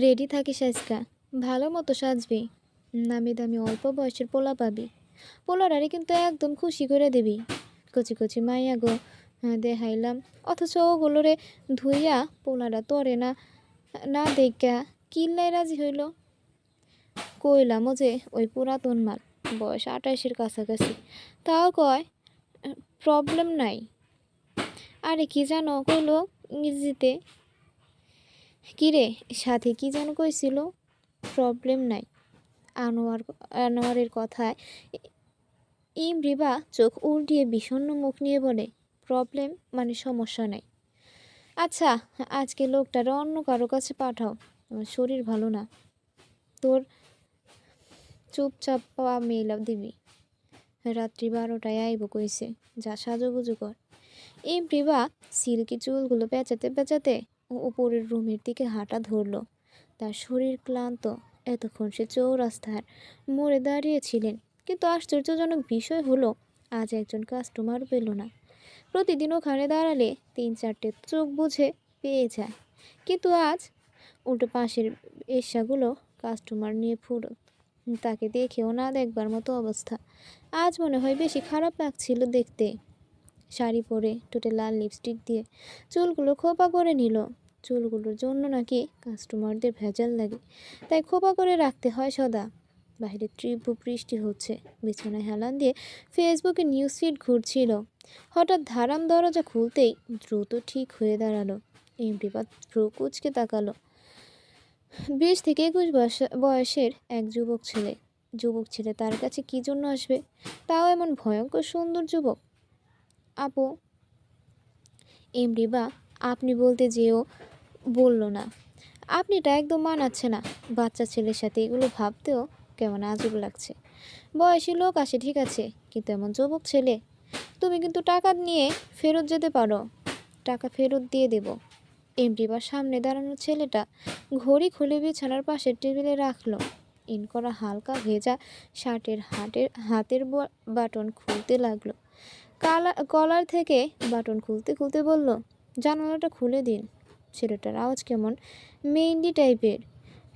Ready থাকিস আজকা, ভালো মতো সাজবি, নামি দামি অল্প বয়সের পোলা পাবি। পোলারারে কিন্তু একদম খুশি করে দিবি। কচি কচি মাইয়া গো, দেখাইলাম, অথচ ওগুলোরে ধুইয়া পোলারা তরে না, না দেখা কিল্লাই রাজি হইল। কইলামও যে ওই পুরাতন মাল, বয়স 28-এর কাছাকাছি, তাও কয় প্রবলেম নাই। আরে কি জানো কইলো ইংরেজিতে, কিরে সাথে কি যেন কইছিল, প্রবলেম নাই। আনোয়ার আনোয়ারের কথায় ইমরিবা চোখ উল্টিয়ে বিষণ্ণ মুখ নিয়ে বলে, প্রবলেম মানে সমস্যা নাই। আচ্ছা, আজকে লোকটারে অন্য কারো কাছে পাঠাও, আমার শরীর ভালো না। তোর চুপচাপ পা মেলা দিবি, রাত্রি 12টায় আইব কইছে, যা সাজুগুজু কর। ইমরিবা সিল্কি চুলগুলো পেঁচাতে পেঁচাতে উপরের রুমের দিকে হাঁটা ধরল। তার শরীর ক্লান্ত। এতক্ষণ সে চৌরাস্তার মোড়ে দাঁড়িয়েছিলেন, কিন্তু আশ্চর্যজনক বিষয় হলো আজ একজন কাস্টমার পেল না। প্রতিদিন ওখানে দাঁড়ালে 3-4টে চোখ বুঝে পেয়ে যায়, কিন্তু আজ উল্টো পাশের এশাগুলো কাস্টমার নিয়ে ফুরো, তাকে দেখেও না দেখবার মতো অবস্থা। আজ মনে হয় বেশি খারাপ লাগছিল দেখতে। শাড়ি পরে ঠোঁটে লাল লিপস্টিক দিয়ে চুলগুলো খোপা করে নিল। চুলগুলোর জন্য নাকি কাস্টমারদের ভেজাল লাগে, তাই খোপা করে রাখতে হয় সদা। বাইরে তীব্র বৃষ্টি হচ্ছে। বিছানায় হেলান দিয়ে ফেসবুকে নিউজ ফিড ঘুরছিল। হঠাৎ ধারাম দরজা খুলতেই দ্রুত ঠিক হয়ে দাঁড়ালো। এমরিবাদ ভ্রু কুচকে তাকালো। 20 থেকে 21 বয়সের এক যুবক ছেলে তার কাছে কি জন্য আসবে, তাও এমন ভয়ঙ্কর সুন্দর যুবক। আপু, এমরিবা আপনি বলতে যেও বলল না। আপনিটা একদম মানাচ্ছে না। বাচ্চা ছেলের সাথে এগুলো ভাবতেও কেমন আজব লাগছে। বয়সী লোক আসে ঠিক আছে, কিন্তু এমন যুবক ছেলে। তুমি কিন্তু টাকা নিয়ে ফেরত যেতে পারো, টাকা ফেরত দিয়ে দেব। এমরিবার সামনে দাঁড়ানো ছেলেটা ঘড়ি খুলে বিছানার পাশের টেবিলে রাখলো। ইন করা হালকা ভেজা শার্টের হাতের বাটন খুলতে লাগলো। কলার থেকে বাটন খুলতে খুলতে বলল, জানালাটা খুলে দিন। ছেলেটার আওয়াজ কেমন মেইনলি টাইপের,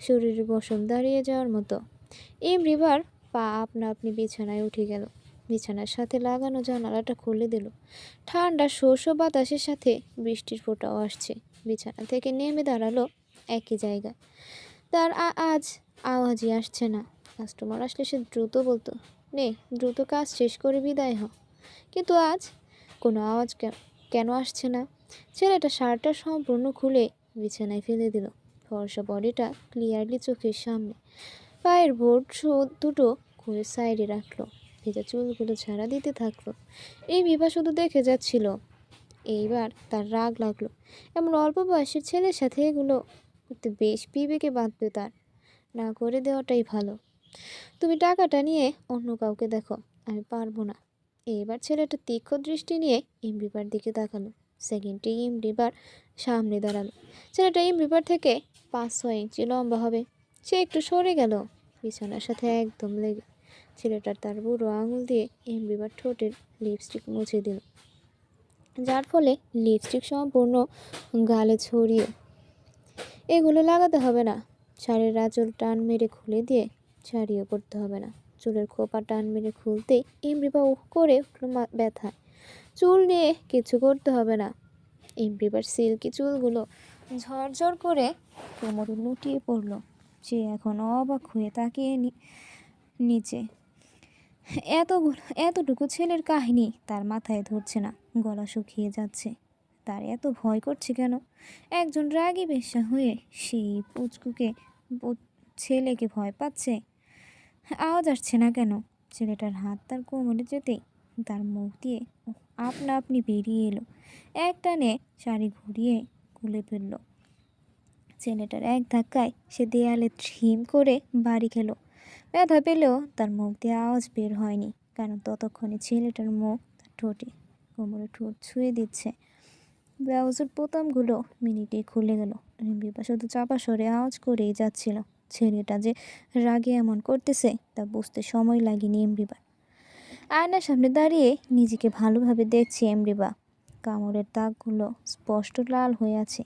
শরীরের বসন দাঁড়িয়ে যাওয়ার মতো। এমরিবার পা আপনা আপনি বিছানায় উঠে গেল। বিছানার সাথে লাগানো জানালাটা খুলে দিল। ঠান্ডা শোষ বাতাসের সাথে বৃষ্টির ফোঁটাও আসছে। বিছানা থেকে নেমে দাঁড়ালো একই জায়গায়। তার আজ আওয়াজই আসছে না। কাস্টমার আসলে সে দ্রুত বলতো, নে দ্রুত কাজ শেষ করে বিদায় হ। কিন্তু আজ কোনো আওয়াজ কেন আসছে না? ছেলেটা শার্টটা সম্পূর্ণ খুলে বিছানায় ফেলে দিল। ফর্সা বডিটা ক্লিয়ারলি চোখের সামনে। পায়ের বোর্ড দুটো করে সাইডে রাখলো। ভেজা চুলগুলো ঝাড়া দিতে থাকলো। এই বিভা শুধু দেখে যাচ্ছিল। এইবার তার রাগ লাগলো। এমন অল্প বয়সের ছেলের সাথে এগুলো করতে বেশ বিবেকে বাঁধবে তার। না করে দেওয়াটাই ভালো। তুমি টাকাটা নিয়ে অন্য কাউকে দেখো, আমি পারবো না। এবার ছেলেটা তীক্ষ্ণ দৃষ্টি নিয়ে ইমরিবার দিকে তাকালো। সেকেন্ডে ইমরিবার সামনে দাঁড়ালো। ছেলেটা ইমরিবার থেকে 5-6 ইঞ্চি লম্বা হবে। সে একটু সরে গেল, বিছানার সাথে একদম লেগে। ছেলেটার তার বুড়ো আঙুল দিয়ে ইমরিবার ঠোঁটের লিপস্টিক মুছে দিল, যার ফলে লিপস্টিক সম্পূর্ণ গালে ছড়িয়ে। এগুলো লাগাতে হবে না। শাড়ির আঁচল টান মেরে খুলে দিয়ে ছাড়িয়ে পড়তে হবে না। চুলের খোপা টান মেরে খুলতেই ইমরিবা উহ করে উঠল ব্যথায়। চুল নিয়ে কিছু করতে হবে না। ইমরিবার সিল্কি চুলগুলো ঝরঝর করে কোমরে লুটিয়ে পড়ল। সে এখন অবাক হয়ে তাকিয়ে নিচে। এতটুকু ছেলের কাহিনী তার মাথায় ধরছে না, গলা শুকিয়ে যাচ্ছে। তার এত ভয় করছে কেন? একজন রাগী বেশ্যা হয়ে সেই পুচকুকে ছেলেকে ভয় পাচ্ছে। আওয়াজ আসছে না কেন? ছেলেটার হাত তার কোমরে যেতেই তার মুখ দিয়ে আপনা আপনি বেরিয়ে এলো। এক টানে শাড়ি ঘুরিয়ে খুলে ফেলল। ছেলেটার এক ধাক্কায় সে দেয়ালে ঝিম করে বাড়ি খেলো। ব্যথা পেলেও তার মুখ দিয়ে আওয়াজ বের হয়নি, কারণ ততক্ষণে ছেলেটার মুখ তার ঠোঁটে কোমরে ঠোঁট ছুঁয়ে দিচ্ছে। ব্লাউজের বোতামগুলো মিনিটে খুলে গেল। রিম্পিপা শুধু চাপা সরে আওয়াজ করেই যাচ্ছিল। ছেলেটা যে রাগে এমন করতেছে তা বুঝতে সময় লাগেনি এমরিবার। আয়নার সামনে দাঁড়িয়ে নিজেকে ভালোভাবে দেখছে এমরিবা। কামড়ের দাগগুলো স্পষ্ট লাল হয়ে আছে।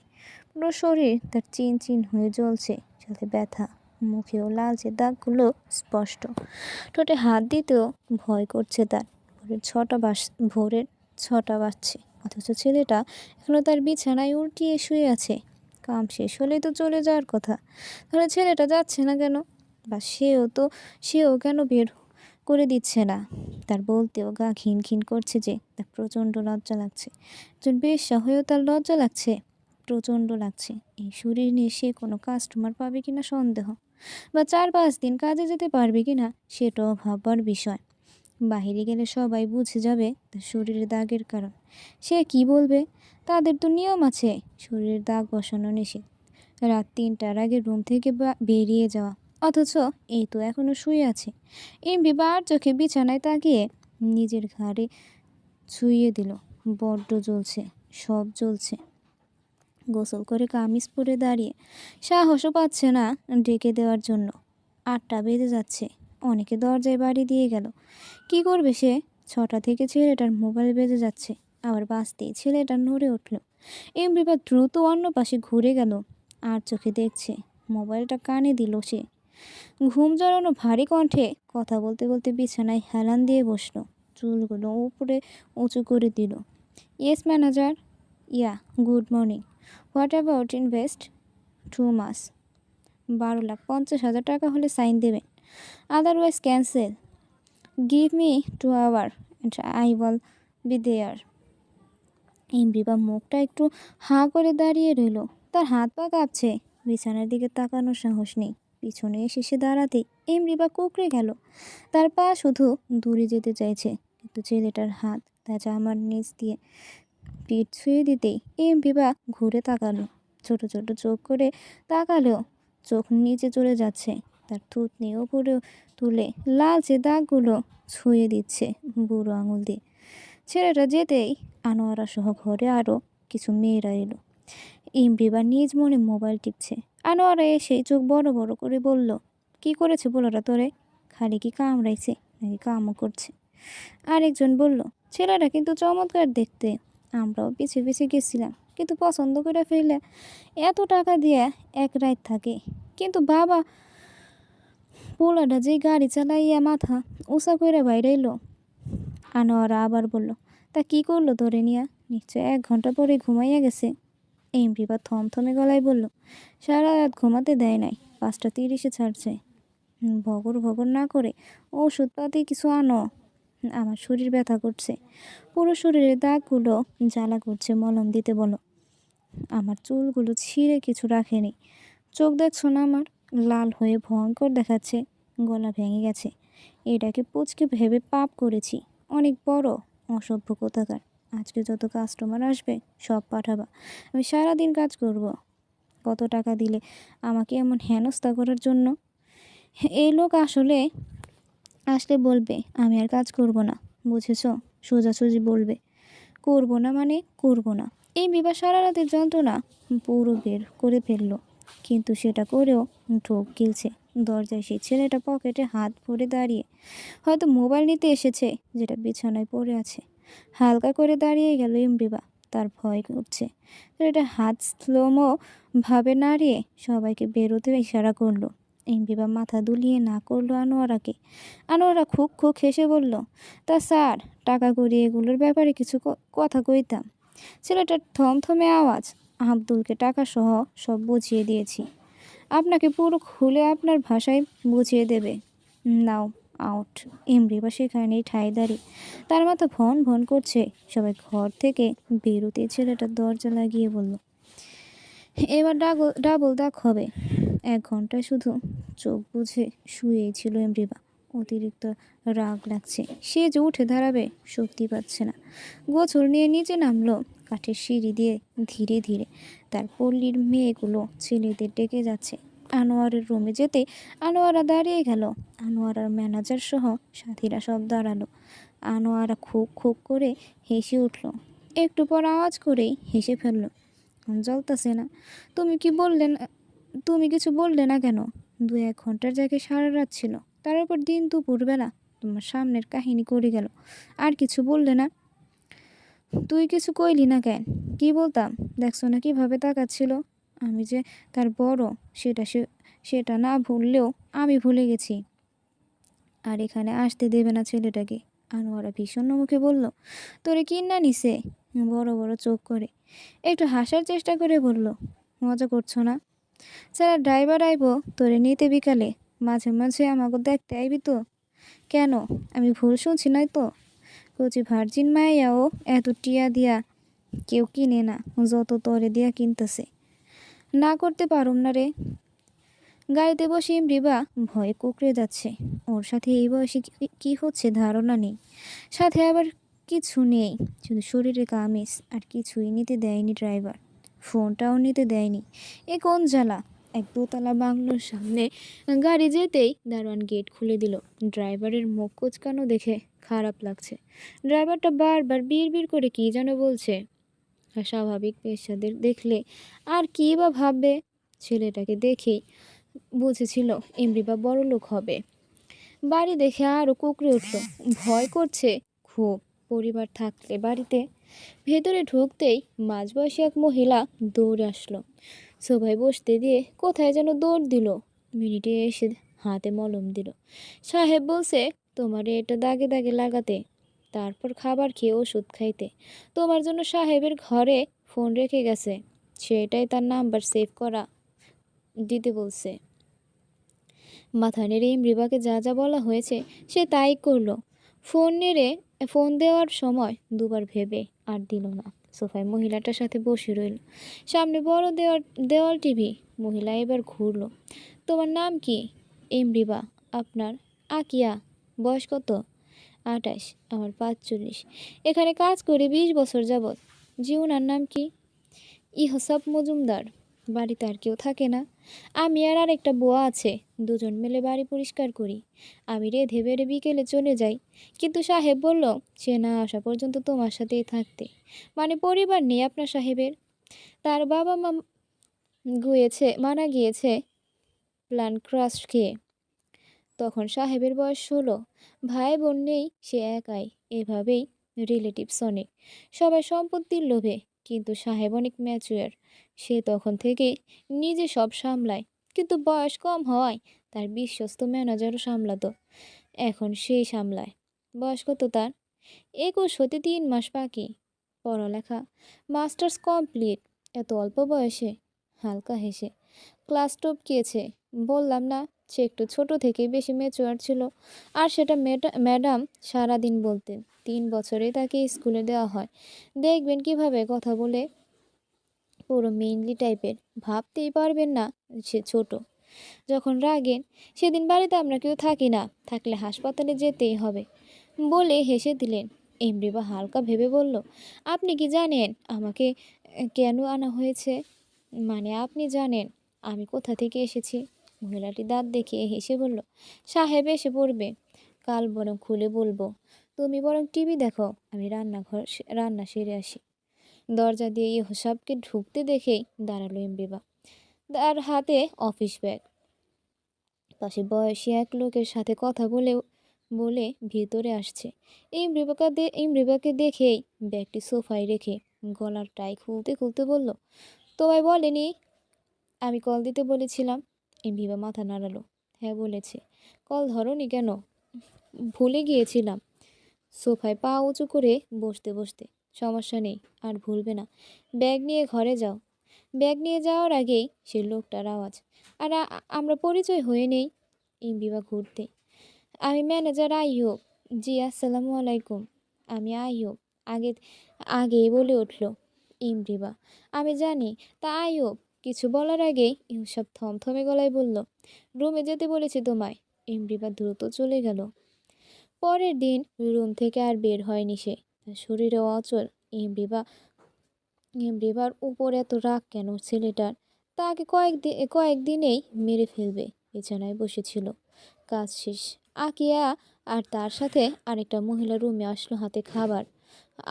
পুরো শরীর তার চিন চিন হয়ে জ্বলছে, সাথে ব্যথা। মুখেও লালচে দাগগুলো স্পষ্ট। ঠোঁটে হাত দিতেও ভয় করছে তার। ভোরের 6টা বাজছে, অথচ ছেলেটা এখনো তার বিছানায় উল্টিয়ে শুয়ে আছে। কাম শেষ হলেই তো চলে যাওয়ার কথা, তাহলে ছেলেটা যাচ্ছে না কেন? বা সেও কেন বের করে দিচ্ছে না? তার বলতেও গা ঘিন ঘিন করছে যে তার প্রচণ্ড লজ্জা লাগছে। একজন বেশ্যা হয়েও তার লজ্জা লাগছে, প্রচণ্ড লাগছে। এই শরীর নিয়ে সে কোনো কাস্টমার পাবে কিনা সন্দেহ, বা 4-5 দিন কাজে যেতে পারবে কিনা সেটাও ভাববার বিষয়। বাহিরে গেলে সবাই বুঝে যাবে তার শরীরে দাগের কারণ। সে কি বলবে? তাদের তো নিয়ম আছে, শরীরের দাগ বসানো নিষেধ। রাত 3টার আগে রুম থেকে বেরিয়ে যাওয়া। অথচ এই তো এখনো শুয়ে আছে। এমবি বার চোখে বিছানায় তাকিয়ে নিজের ঘাড়ে ছুঁয়ে দিল। বড্ড জ্বলছে, সব জ্বলছে। গোসল করে কামিজ পরে দাঁড়িয়ে সাহসও পাচ্ছে না ডেকে দেওয়ার জন্য। 8টা বেজে যাচ্ছে, অনেকে দরজায় বাড়ি দিয়ে গেল। কি করবে সে? 6টা থেকে ছেলেটার মোবাইল বেজে যাচ্ছে, আবার বাজতেই ছেলেটা নড়ে উঠল। এমরিবা দ্রুত অন্য পাশে ঘুরে গেল, আর চোখে দেখছে। মোবাইলটা কানে দিল সে। ঘুম জড়ানো ভারী কণ্ঠে কথা বলতে বলতে বিছানায় হেলান দিয়ে বসলো, চুলগুলো উপরে উঁচু করে দিল। Yes manager. Yeah, good morning. What about invest 2 মাস? 12,50,000 টাকা হলে সাইন দেবেন, otherwise cancel. Give me 2 hour and I will be there. এমরিবা মুখটা একটু হাঁ করে দাঁড়িয়ে রইল। তার হাত পা কাঁপছে, বিছানার দিকে তাকানোর সাহস নেই। পিছনে এসে সে দাঁড়াতেই এমরিবা কুঁকড়ে গেল। তার পা শুধু দূরে যেতে চাইছে, কিন্তু ছেলেটার হাত তার জামার নিচ দিয়ে পিঠ ছুঁয়ে দিতেই এমরিবা ঘুরে তাকালো। ছোট ছোট চোখ করে তাকালেও চোখ নিচে চলে যাচ্ছে। তার থুতনি উপরে তুলে লালচে দাগগুলো ছুঁয়ে দিচ্ছে বুড়ো আঙুল দিয়ে। ছেলেটা যেতেই আনোয়ারা সহ ঘরে আরও কিছু মেয়েরা এলো। ইমরিবা নিজ মনে মোবাইল টিপছে। আনোয়ারা এসে চোখ বড় বড় করে বলল, কি করেছে বলোরা তোরে? খালি কি কামড়াইছে নাকি কামও করছে? আরেকজন বলল, ছেলেটা কিন্তু চমৎকার দেখতে, আমরাও পিছে পিছে গেছিলাম, কিন্তু পছন্দ করে ফেলে এত টাকা দিয়ে এক রাত থাকে। কিন্তু বাবা, পোলাটা যে গাড়ি চালাইয়া মাথা উঁচা করে বাইরে এলো। আনোয়ারা আবার বলল, তা কি করলো ধরে নিয়া? নিশ্চয় 1 ঘন্টা পরে ঘুমাইয়া গেছে। এমরিবা থমথমে গলায় বলল, সারা রাত ঘুমাতে দেয় নাই, 5টা 30-এ ছাড়ছে। ভগর ভগর না করে ওষুধপাতি কিছু আনো, আমার শরীর ব্যথা করছে। পুরো শরীরে দাগগুলো জ্বালা করছে, মলম দিতে বলো। আমার চুলগুলো ছিঁড়ে কিছু রাখেনি, চোখ দেখছো না আমার, লাল হয়ে ভয়ঙ্কর দেখাচ্ছে, গলা ভেঙে গেছে। এটাকে পুচকে ভেবে পাপ করেছি, অনেক বড় অসভ্য কোথাকার। আজকে যত কাস্টমার আসবে সব পাঠাবা, আমি সারাদিন কাজ করব। কত টাকা দিলে আমাকে এমন হেনস্থা করার জন্য? এই লোক আসলে বলবে আমি আর কাজ করব না, বুঝেছ? সোজাসুজি বলবে, করব না মানে করব না। এই বিবাহ সারা রাতের যন্ত্রণা পুরো বের করে ফেললো, কিন্তু সেটা করেও ঢোক গিলছে। দরজায় সেই ছেলেটা পকেটে হাত ভরে দাঁড়িয়ে, হয়তো মোবাইল নিতে এসেছে, যেটা বিছানায় পড়ে আছে। হালকা করে দাঁড়িয়ে গেল এমরিবা, তার ভয় করছে। ছেলেটা হাত স্লোমো ভাবে নাড়িয়ে সবাইকে বেরোতে ইশারা করলো। এমরিবা মাথা দুলিয়ে না করলো আনোয়ারাকে। আনোয়ারা খুব খুব হেসে বলল, তা স্যার, টাকা করি এগুলোর ব্যাপারে কিছু কথা কইতাম। ছেলেটার থমথমে আওয়াজ, আব্দুলকে টাকা সহ সব বুঝিয়ে দিয়েছি, আপনাকে পুরো খুলে আপনার ভাষায় বুঝিয়ে দেবে। নাও আউট। এমরিবা সেখানেই ঠাই দাঁড়িয়ে, তার মাথা ভন ভন করছে। সবাই ঘর থেকে বেরোতেই ছেলেটা দরজা লাগিয়ে বলল, এবার ডাবল দাগ হবে। 1 ঘন্টায় শুধু চোখ বুঝে শুয়েই ছিল এমরিবা। অতিরিক্ত রাগ লাগছে, সে যে উঠে দাঁড়াবে শক্তি পাচ্ছে না। গোছল নিয়ে নিচে নামলো কাঠের সিঁড়ি দিয়ে ধীরে ধীরে। তার পল্লীর মেয়েগুলো ছেলেদের ডেকে যাচ্ছে। আনোয়ারের রুমে যেতে আনোয়ারা দাঁড়িয়ে গেল। আনোয়ারার ম্যানেজার সহ সাথীরা সব দাঁড়ালো। আনোয়ারা খুব খুব করে হেসে উঠল, একটু পর আওয়াজ করেই হেসে ফেলল, জ্বলতাছে না? তুমি কিছু বললে না কেন? 2-1 ঘন্টার জায়গায় সারা রাত ছিল, তার উপর দিন দুপুরবেলা তোমার সামনের কাহিনী করে গেল, আর কিছু বললে না? তুই কিছু কইলি না কেন? কি বলতাম? দেখছো না কিভাবে তাকাচ্ছিল? আমি যে তার বড় সেটা না ভুললেও আমি ভুলে গেছি। আর এখানে আসতে দেবে না ছেলেটাকে। আনোয়ারা ভীষণ মুখে বলল, তোরে কিন্না নিছে? বড় বড় চোখ করে একটু হাসার চেষ্টা করে বলল, মজা করছো না? স্যার ড্রাইভার আইব তোরে নিতে বিকালে, মাঝে মাঝে আমাকে দেখতে আইবি তো? কেন, আমি ভুল শুনছি নয় তো? কচি ভার্জিন মাইয়াও এত টিয়া দিয়া কেউ কিনে না, যত তরে দিয়া কিনতেছে। না করতে পারুম না রে। গাড়িতে বসে ইমরিবা ভয়ে কুঁকড়ে যাচ্ছে। ওর সাথে এই বয়সে কি হচ্ছে ধারণা নেই। সাথে আবার কিছু নেই, শুধু শরীরে কামিজ, আর কিছুই নিতে দেয়নি ড্রাইভার। ফোনটাও নিতে দেয়নি। এ কোন জ্বালা! এক দোতলা বাংলোর সামনে গাড়ি যেতেই দারোয়ান গেট খুলে দিল। ড্রাইভারের মুখ কোঁচকানো দেখে খারাপ লাগছে। ড্রাইভারটা বারবার বিড়বিড় করে কী যেন বলছে। আর স্বাভাবিক পেশাদের দেখলে আর কী বা ভাববে? ছেলেটাকে দেখেই বুঝেছিল এমরিবা বড়লোক হবে। বাড়ি দেখে আরও কুঁকড়ে উঠল। ভয় করছে খুব। পরিবার থাকলে বাড়িতে। ভেতরে ঢুকতেই মাঝবয়সী এক মহিলা দৌড়ে আসলো। সোফায় বসতে দিয়ে কোথায় যেন দৌড় দিল। মিনিটে এসে হাতে মলম দিল। সাহেব বলছে তোমারে এটা দাগে দাগে লাগাতে, তারপর খাবার খেয়ে ওষুধ খাইতে। তোমার জন্য সাহেবের ঘরে ফোন রেখে গেছে, সেটাই তার নাম্বার সেভ করা দিতে বলছে। মাথা নেড়ে ইমরিবাকে যা যা বলা হয়েছে সে তাই করলো। ফোন দেওয়ার সময় দুবার ভেবে আর দিল না। সোফায় মহিলাটার সাথে বসে রইল। সামনে বড় দেওয়াল টিভি। মহিলা এবার ঘুরলো। তোমার নাম কি? ইমরিবা। আপনার? আকিয়া। বয়স কত? 28। আমার 45। এখানে কাজ করে 20 বছর যাবৎ। জি, ওনার নাম কি? ইহসাব মজুমদার। বাড়িতে আর কেউ থাকে না? আমি আর আরেকটা বুয়া আছে, দুজন মিলে বাড়ি পরিষ্কার করি। আমি রেধে বেড়ে বিকেলে চলে যাই, কিন্তু সাহেব বলল সে না আসা পর্যন্ত তোমার সাথেই থাকতে। মানে পরিবার নেই আপনার সাহেবের? তার বাবা মা মারা গিয়েছে প্ল্যান ক্রাশ খেয়ে। তখন সাহেবের বয়স 16। ভাই বোন নেই, সে একাই। এভাবেই রিলেটিভস অনেক, সবাই সম্পত্তির লোভে। কিন্তু সাহেব অনেক ম্যাচুয়ার। সে তখন থেকে নিজে সব সামলায়। কিন্তু বয়স কম হওয়ায় তার বিশ্বস্ত ম্যানেজারও সামলাতো, এখন সেই সামলায়। বয়স কত তার? 21 হতে 3 মাস বাকি। পড়ালেখা মাস্টার্স কমপ্লিট। এত অল্প বয়সে? হালকা হেসে, ক্লাস টপকিয়েছে। বললাম না, সে একটু ছোট থেকে বেশি ম্যাচুয়ার ছিল। আর সেটা ম্যাডাম সারাদিন বলতেন। 3 বছরে তাকে স্কুলে দেওয়া হয়। দেখবেন কিভাবে কথা বলে, পুরো মেইনলি টাইপের। ভাবতেই পারবেন না সে ছোট। যখন রাগেন, সেদিন বাড়িতে আমরা কেউ থাকি না, থাকলে হাসপাতালে যেতেই হবে বলে হেসে দিলেন। এমরিবা হালকা ভেবে বলল, আপনি কি জানেন আমাকে কেন আনা হয়েছে? মানে আপনি জানেন আমি কোথা থেকে এসেছি? মহিলাটি দাঁত দেখিয়ে হেসে বলল, সাহেব এসে পড়বে, কাল বরং খুলে বলবো। তুমি বরং টিভি দেখো, আমি রান্না সেরে আসি। দরজা দিয়ে ইহসাবকে ঢুকতে দেখেই দাঁড়ালো এমরিবা। তার হাতে অফিস ব্যাগ। পাশে বয়সী এক লোকের সাথে কথা বলে বলে ভিতরে আসছে। ইমরিবাকে দেখেই ব্যাগটি সোফায় রেখে গলার টাই খুলতে খুলতে বলল, তোমায় বলেনি আমি কল দিতে বলেছিলাম? ইমরিবা মাথা নাড়ালো। হ্যাঁ বলেছে। কল ধরোনি কেন? ভুলে গিয়েছিলাম। সোফায় পা উঁচু করে বসতে বসতে, সমস্যা নেই, আর ভুলবে না। ব্যাগ নিয়ে ঘরে যাও। ব্যাগ নিয়ে যাওয়ার আগেই সে লোকটার আওয়াজ, আর আমরা পরিচয় হয়ে নেই। ইমরিবা ঘুরতে, আমি ম্যানেজার আইয়ুব। জি আসসালামু আলাইকুম। আমি আইয়ুব। আগে আগেই বলে উঠল ইমরিবা। আমি জানি। তা আইয়ুব কিছু বলার আগেই ইউসব থমথমে গলায় বলল, রুমে যেতে বলেছি তোমায়। ইমরিবা দ্রুত চলে গেল। পরের দিন রুম থেকে আর বের হয়নি সে। তার শরীরে অচল। ইমরিবার উপর এত রাগ কেন ছেলেটার? তাকে কয়েকদিনেই মেরে ফেলবে। বিছানায় বসেছিল। কাজ শেষ। আকিয়া আর তার সাথে আরেকটা মহিলা রুমে আসলো, হাতে খাবার।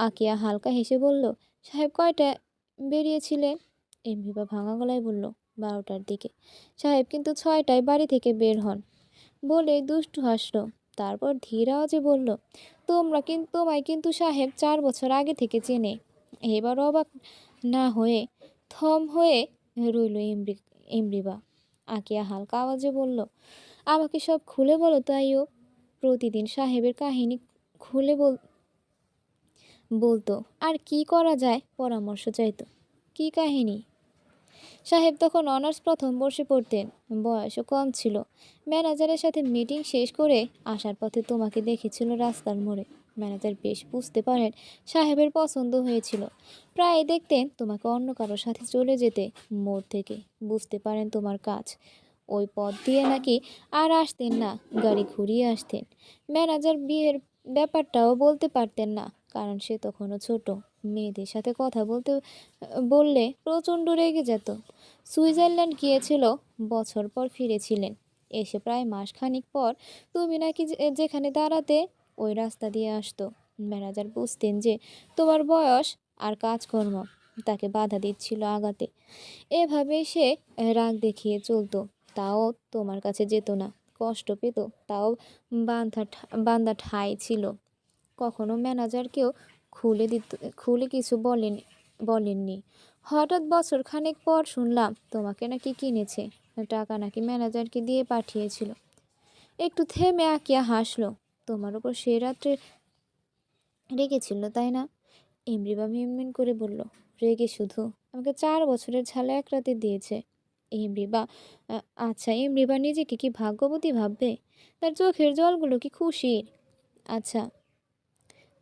আকিয়া হালকা হেসে বলল, সাহেব কয়টায় বেরিয়েছিলেন? এমরিবা ভাঙা গলায় বলল, 12টার দিকে। সাহেব কিন্তু 6টায় বাড়ি থেকে বের হন বলে দুষ্টু হাসলো। তারপর ধীর আওয়াজে বলল, তোমায় কিন্তু সাহেব 4 বছর আগে থেকে চেনে। এবার অবাক না হয়ে থম হয়ে রইল এমরিবা। আকিয়া হালকা আওয়াজে বলল, আমাকে সব খুলে বলো তো আইয়ুব। প্রতিদিন সাহেবের কাহিনী খুলে বলতো, আর কি করা যায় পরামর্শ চাইতো। কি কাহিনী? সাহেব তখন অনার্স প্রথম বর্ষে পড়তেন, বয়সও কম ছিল। ম্যানেজারের সাথে মিটিং শেষ করে আসার পথে তোমাকে দেখেছিল রাস্তার মোড়ে। ম্যানেজার বেশ বুঝতে পারেন সাহেবের পছন্দ হয়েছিল। প্রায় দেখতেন তোমাকে অন্য কারোর সাথে চলে যেতে মোড় থেকে। বুঝতে পারেন তোমার কাজ ওই পথ দিয়ে নাকি, আর আসতেন না, গাড়ি ঘুরিয়ে আসতেন। ম্যানেজার বিয়ের ব্যাপারটাও বলতে পারতেন না, কারণ সে তখনও ছোট। মেয়েদের সাথে কথা বললে প্রচণ্ড রেগে যেত। সুইজারল্যান্ড গিয়েছিল, বছর পর ফিরেছিলেন। এসে প্রায় মাসখানিক পর তুমি নাকি যেখানে দাঁড়াতে ওই রাস্তা দিয়ে আসতো। ম্যানেজার বুঝতেন যে তোমার বয়স আর কাজকর্ম তাকে বাধা দিচ্ছিল আগাতে। এভাবেই সে রাগ দেখিয়ে চলতো। তাও তোমার কাছে যেত না। কষ্ট পেত, তাও বান্ধা ঠাঁই ছিল। কখনো ম্যানেজারকেও খুলে কিছু বলেননি। হঠাৎ বছর খানেক পর শুনলাম তোমাকে নাকি কিনেছে। টাকা নাকি ম্যানেজারকে দিয়ে পাঠিয়েছিল। একটু থেমে আকিয়া হাসলো। তোমার উপর সে রাত্রে রেগেছিল, তাই না? এমরিবা মিনমিন করে বলল, রেগে শুধু? আমাকে 4 বছরের ঝালে এক রাতে দিয়েছে। এমরিবা আচ্ছা, এমরিবা নিজেকে কি ভাগ্যবতী ভাববে? তার চোখের জলগুলো কি খুশির? আচ্ছা,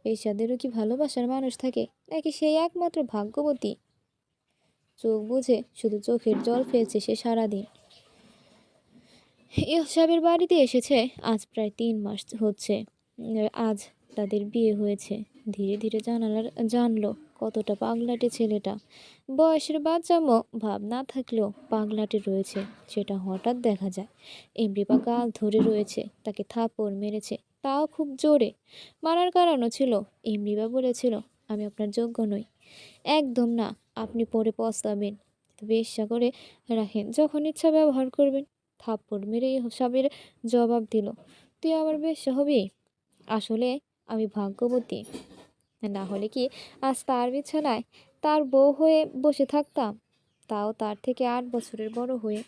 পেশাদেরও কি ভালোবাসার মানুষ থাকে, নাকি সেই একমাত্র ভাগ্যবতী? চোখ বুঝে শুধু চোখের জল ফেলছে সে সারাদিন। সাহেবের বাড়িতে এসেছে আজ প্রায় 3 মাস হচ্ছে। আজ তাদের বিয়ে হয়েছে। ধীরে ধীরে জানলো কতটা পাগলাটে ছেলেটা। বয়সের বাচ্চামো ভাব না থাকলেও পাগলাটে রয়েছে, সেটা হঠাৎ দেখা যায়। এমরিবা গাল ধরে রয়েছে, তাকে থাপ্পড় মেরেছে, তাও খুব জোরে। মারার কারণও ছিল, এমরিবা বলেছিল, আমি আপনার যোগ্য নই। একদম না, আপনি পরে পস্তাবেন। বেশ্যা করে রাখেন, যখন ইচ্ছা ব্যবহার করবেন। থাপ্পড় মেরে সাবের জবাব দিল, তুই আমার বেশ্যা হবি? আসলে আমি ভাগ্যবতী, না হলে কি আজ তার বিছানায় তার বউ হয়ে বসে থাকতাম, তাও তার থেকে 8 বছরের বড় হয়ে।